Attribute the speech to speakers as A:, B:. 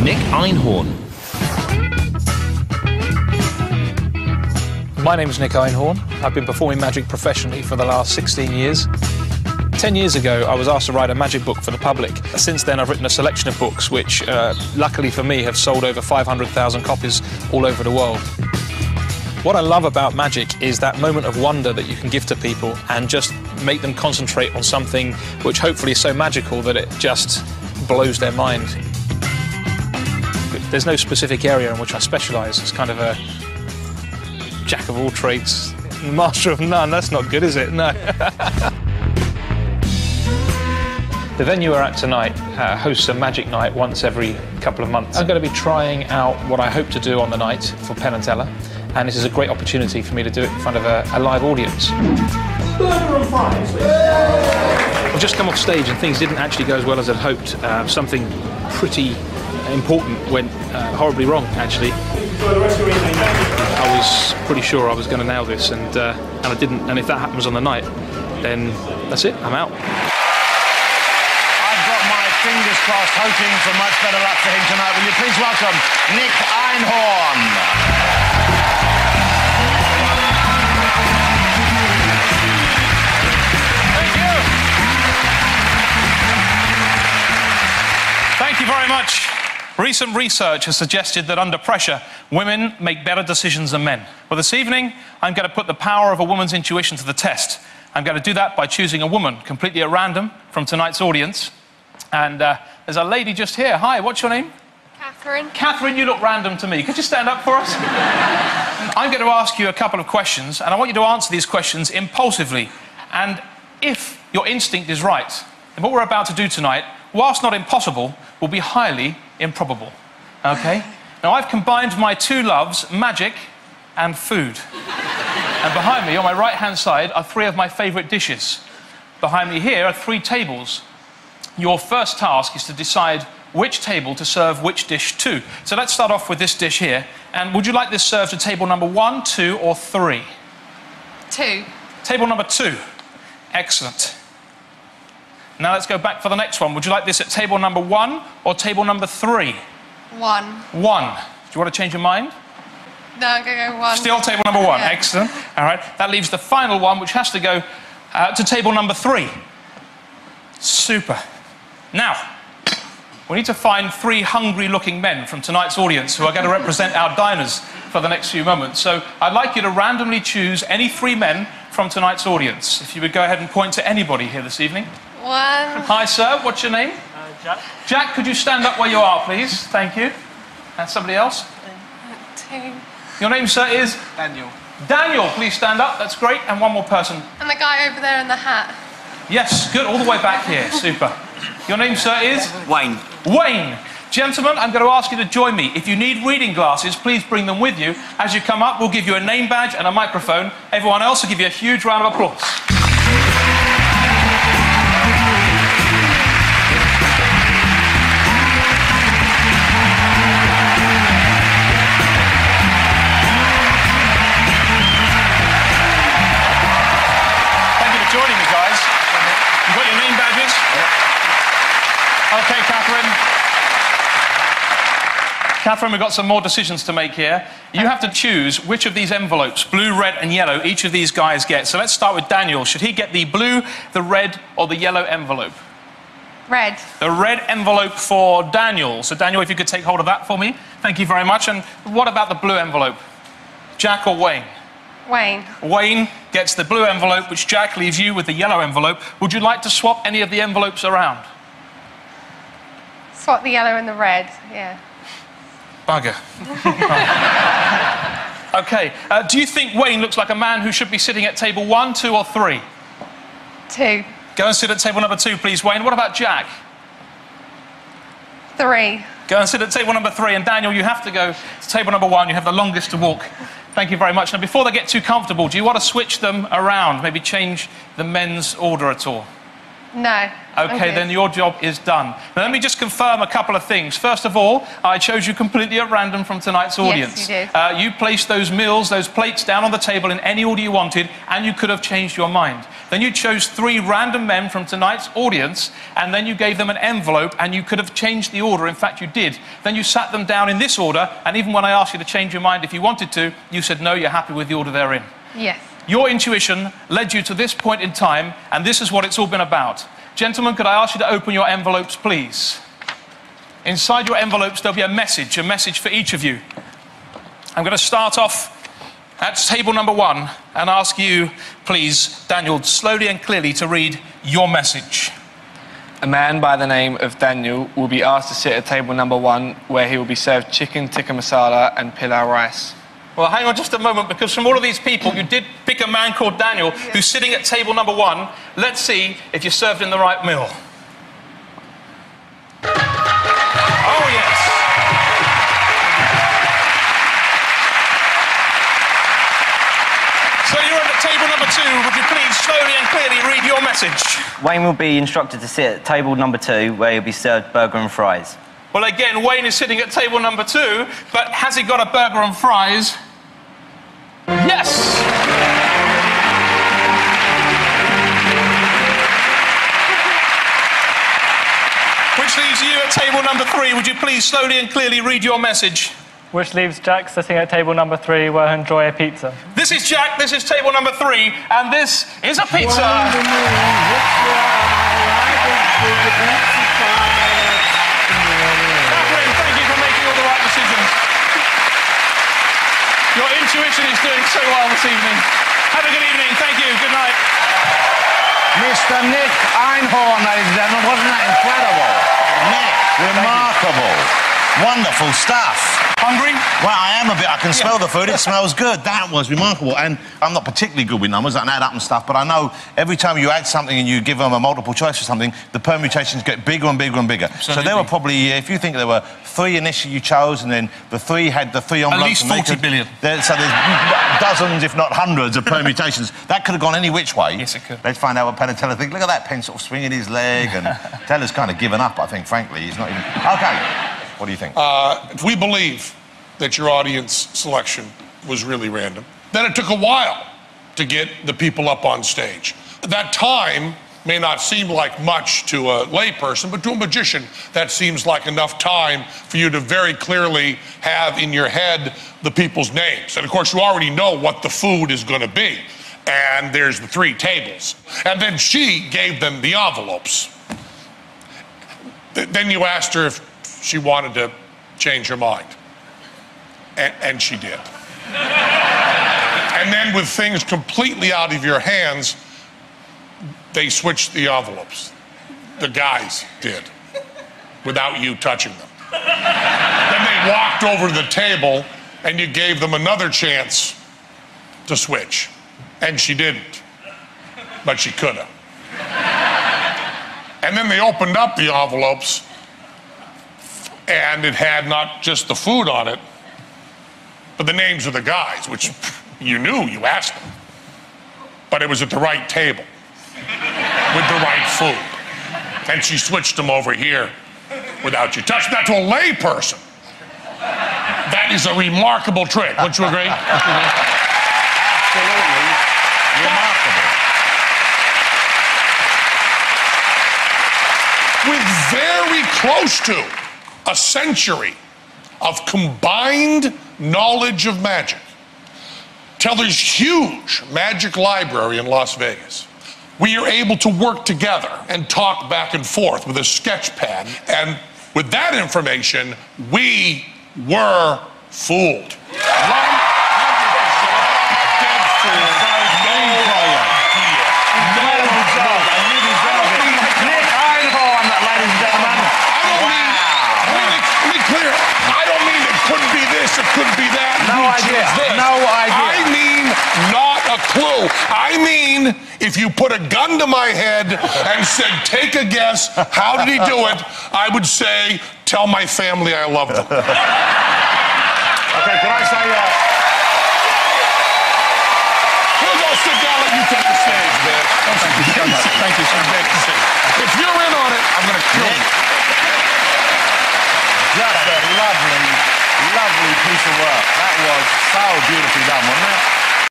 A: Nick Einhorn.
B: My name is Nick Einhorn. I've been performing magic professionally for the last 16 years. 10 years ago, I was asked to write a magic book for the public. Since then, I've written a selection of books which, luckily for me, have sold over 500,000 copies all over the world. What I love about magic is that moment of wonder that you can give to people and just make them concentrate on something which hopefully is so magical that it just blows their mind. There's no specific area in which I specialise. It's kind of a jack of all trades, master of none. That's not good, is it? No. The venue we're at tonight hosts a magic night once every couple of months. I'm going to be trying out what I hope to do on the night for Penn and Teller, and this is a great opportunity for me to do it in front of a live audience. I've just come off stage and things didn't actually go as well as I'd hoped. Something pretty important went horribly wrong, actually. I was pretty sure I was going to nail this, and I didn't. And if that happens on the night, then that's it, I'm out.
C: Fingers crossed, hoping for much better luck for him tonight. Will you please welcome Nick Einhorn?
B: Thank you. Thank you very much. Recent research has suggested that under pressure, women make better decisions than men. Well, this evening, I'm going to put the power of a woman's intuition to the test. I'm going to do that by choosing a woman completely at random from tonight's audience. And there's a lady just here. Hi, what's your name?
D: Catherine.
B: Catherine, you look random to me. Could you stand up for us? I'm going to ask you a couple of questions, and I want you to answer these questions impulsively. And if your instinct is right, then what we're about to do tonight, whilst not impossible, will be highly improbable. Okay? Now, I've combined my two loves, magic and food. And behind me, on my right-hand side, are three of my favourite dishes. Behind me here are three tables. Your first task is to decide which table to serve which dish to. So let's start off with this dish here. And would you like this served to table number 1, 2, or 3?
D: 2.
B: Table number 2. Excellent. Now let's go back for the next one. Would you like this at table number 1 or table number 3?
D: 1.
B: 1. Do you want to change your mind?
D: No, I'm going to go 1.
B: Still table number 1.
D: Yeah.
B: Excellent. All right. That leaves the final one, which has to go to table number 3. Super. Now, we need to find 3 hungry-looking men from tonight's audience who are going to represent our diners for the next few moments. So I'd like you to randomly choose any 3 men from tonight's audience. If you would go ahead and point to anybody here this evening.
D: 1.
B: Hi, sir. What's your name?
E: Jack.
B: Jack, could you stand up where you are, please? Thank you. And somebody else?
D: 2.
B: Your name, sir, is?
E: Daniel.
B: Daniel, please stand up. That's great. And one more person.
D: And the guy over there in the hat.
B: Yes, good. All the way back here. Super. Your name, sir, is?
E: Wayne.
B: Wayne. Gentlemen, I'm going to ask you to join me. If you need reading glasses, please bring them with you. As you come up, we'll give you a name badge and a microphone. Everyone else will give you a huge round of applause. Thank you for joining me, guys. You've got your name badges? Okay, Catherine. Catherine, we've got some more decisions to make here. You have to choose which of these envelopes, blue, red, and yellow, each of these guys get. So let's start with Daniel. Should he get the blue, the red, or the yellow envelope?
D: Red.
B: The red envelope for Daniel. So, Daniel, if you could take hold of that for me. Thank you very much. And what about the blue envelope? Jack or Wayne?
D: Wayne.
B: Wayne gets the blue envelope, which Jack leaves you with the yellow envelope. Would you like to swap any of the envelopes around?
D: Swap the yellow and the red, yeah.
B: Bugger. OK. Do you think Wayne looks like a man who should be sitting at table 1, 2, or 3?
D: 2.
B: Go and sit at table number 2, please, Wayne. What about Jack?
D: 3.
B: Go and sit at table number 3. And Daniel, you have to go to table number 1. You have the longest to walk. Thank you very much. Now, before they get too comfortable, do you want to switch them around? Maybe change the men's order at all?
D: No.
B: OK, then your job is done. Now, let me just confirm a couple of things. First of all, I chose you completely at random from tonight's audience.
D: Yes, you did.
B: You placed those meals, those plates down on the table in any order you wanted, and you could have changed your mind. Then you chose 3 random men from tonight's audience, and then you gave them an envelope, and you could have changed the order. In fact, you did. Then you sat them down in this order, and even when I asked you to change your mind if you wanted to, you said no, you're happy with the order they're in.
D: Yes.
B: Your intuition led you to this point in time, and this is what it's all been about. Gentlemen, could I ask you to open your envelopes, please? Inside your envelopes, there'll be a message for each of you. I'm going to start off at table number 1 and ask you, please, Daniel, slowly and clearly to read your message.
A: A man by the name of Daniel will be asked to sit at table number 1, where he will be served chicken tikka masala and pilau rice.
B: Well, hang on just a moment, because from all of these people, you did pick a man called Daniel who's sitting at table number 1. Let's see if you're served in the right meal. Oh, yes. So you're at table number 2. Would you please slowly and clearly read your message?
E: Wayne will be instructed to sit at table number 2, where he'll be served burger and fries.
B: Well, again, Wayne is sitting at table number 2, but has he got a burger and fries? Yes! Which leaves you at table number 3. Would you please slowly and clearly read your message?
F: Which leaves Jack sitting at table number 3, where he'll enjoy a pizza.
B: This is Jack, this is table number 3, and this is a pizza. Your intuition is doing so well this evening. Have a good evening. Thank you. Good night.
C: Mr. Nick Einhorn, ladies and gentlemen. Wasn't that incredible? Nick, remarkable. Wonderful stuff.
B: Hungry?
C: Well, I am a bit. I can smell the food. It smells good. That was remarkable. And I'm not particularly good with numbers. I can add up and stuff, but I know every time you add something and you give them a multiple choice for something, the permutations get bigger and bigger and bigger.
B: Absolutely.
C: So there were probably, if you think there were 3 initially you chose, and then the 3 had the 3 envelopes.
B: At least 40 billion.
C: So there's dozens, if not hundreds, of permutations. That could have gone any which way.
B: Yes, it could.
C: Let's find out what Penn and Teller think. Look at that, Penn sort of swinging his leg, and Teller's kind of given up, I think, frankly. He's not even... OK. What do you think?
G: If we believe that your audience selection was really random, then it took a while to get the people up on stage. That time may not seem like much to a layperson, but to a magician, that seems like enough time for you to very clearly have in your head the people's names. And of course, you already know what the food is going to be. And there's the 3 tables. And then she gave them the envelopes. Then you asked her if she wanted to change her mind. And she did. And then with things completely out of your hands, they switched the envelopes. The guys did, without you touching them. Then they walked over to the table and you gave them another chance to switch. And she didn't, but she could have. And then they opened up the envelopes, and it had not just the food on it, but the names of the guys, which you knew, you asked them. But it was at the right table, with the right food. And she switched them over here without you touching. That to a lay person. That is a remarkable trick. Wouldn't you agree?
C: Absolutely remarkable.
G: With very close to a century of combined knowledge of magic, Teller's huge magic library in Las Vegas, we are able to work together and talk back and forth with a sketch pad. And with that information, we were fooled. 100% dead fooled.
C: Nick Einhorn, ladies and gentlemen.
G: Couldn't be this, it couldn't be that.
C: No idea. No idea.
G: I mean, not a clue. I mean, if you put a gun to my head and said, take a guess, how did he do it? I would say, tell my family I love them.
C: Okay, can I say
G: We'll go sit down, let you take the stage, man. Thank you so much. If you're in on it, I'm going to kill you.
C: just a lovely piece of work. That was so beautifully done, wasn't it?